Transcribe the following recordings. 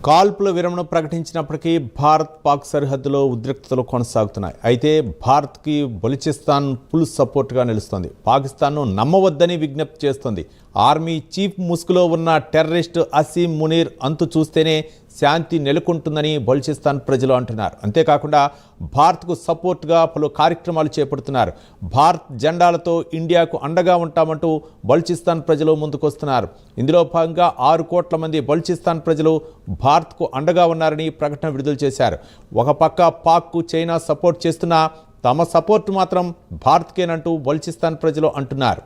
కాల్పుల విరమణ ప్రకటించినప్పటికీ భారత్ పాక్ సరిహద్దులో ఉద్రిక్తతలు కొనసాగుతున్నాయి. అయితే భారత్కి బలూచిస్తాన్ ఫుల్ సపోర్ట్గా నిలుస్తోంది. పాకిస్తాన్ను నమ్మవద్దని విజ్ఞప్తి చేస్తోంది. ఆర్మీ చీఫ్ ముసుగులో ఉన్న టెర్రరిస్ట్ అసీం మునీర్ అంతు చూస్తేనే శాంతి నెలకొంటుందని బలూచిస్తాన్ ప్రజలు అంటున్నారు. అంతేకాకుండా భారత్కు సపోర్ట్గా పలు కార్యక్రమాలు చేపడుతున్నారు. భారత్ జెండాలతో ఇండియాకు అండగా ఉంటామంటూ బలూచిస్తాన్ ప్రజలు ముందుకొస్తున్నారు. ఇందులో భాగంగా 6 కోట్ల మంది బలూచిస్తాన్ ప్రజలు భారత్కు అండగా ఉన్నారని ప్రకటన విడుదల చేశారు. ఒక పక్క పాక్కు చైనా సపోర్ట్ చేస్తున్నా తమ సపోర్ట్ మాత్రం భారత్కేనంటూ బలూచిస్తాన్ ప్రజలు అంటున్నారు.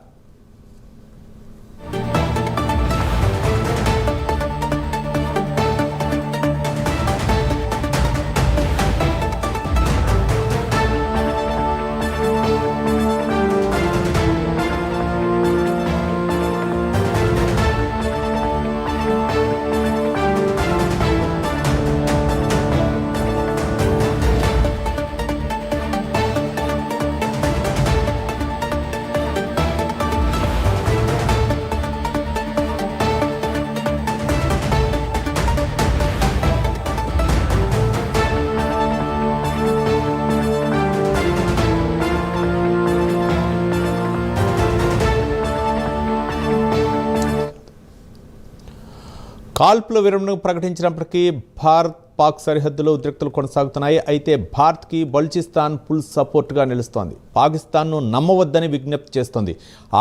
కాల్పుల విరమణను ప్రకటించినప్పటికీ భారత్ పాక్ సరిహద్దులో ఉద్రిక్తలు కొనసాగుతున్నాయి. అయితే భారత్కి బలూచిస్తాన్ ఫుల్ సపోర్ట్గా నిలుస్తోంది. పాకిస్తాన్ను నమ్మవద్దని విజ్ఞప్తి చేస్తోంది.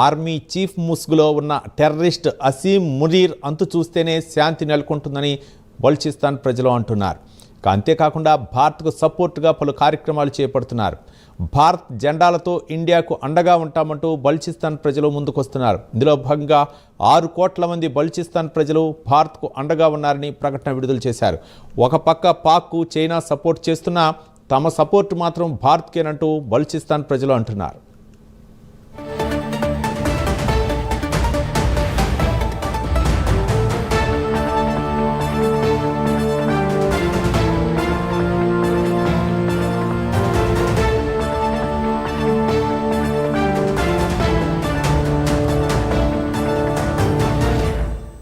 ఆర్మీ చీఫ్ ముసుగులో ఉన్న టెర్రరిస్ట్ అసీం మునీర్ అంతు చూస్తేనే శాంతి నెలకొంటుందని బలూచిస్తాన్ ప్రజలు అంటున్నారు. అంతేకాకుండా భారత్కు సపోర్ట్గా పలు కార్యక్రమాలు చేపడుతున్నారు. భారత్ జెండాలతో ఇండియాకు అండగా ఉంటామంటూ బలూచిస్తాన్ ప్రజలు ముందుకొస్తున్నారు. ఇందులో భాగంగా 6 కోట్ల మంది బలూచిస్తాన్ ప్రజలు భారత్కు అండగా ఉన్నారని ప్రకటన విడుదల చేశారు. ఒక పక్క పాక్కు చైనా సపోర్ట్ చేస్తున్నా తమ సపోర్ట్ మాత్రం భారత్కేనంటూ బలూచిస్తాన్ ప్రజలు అంటున్నారు.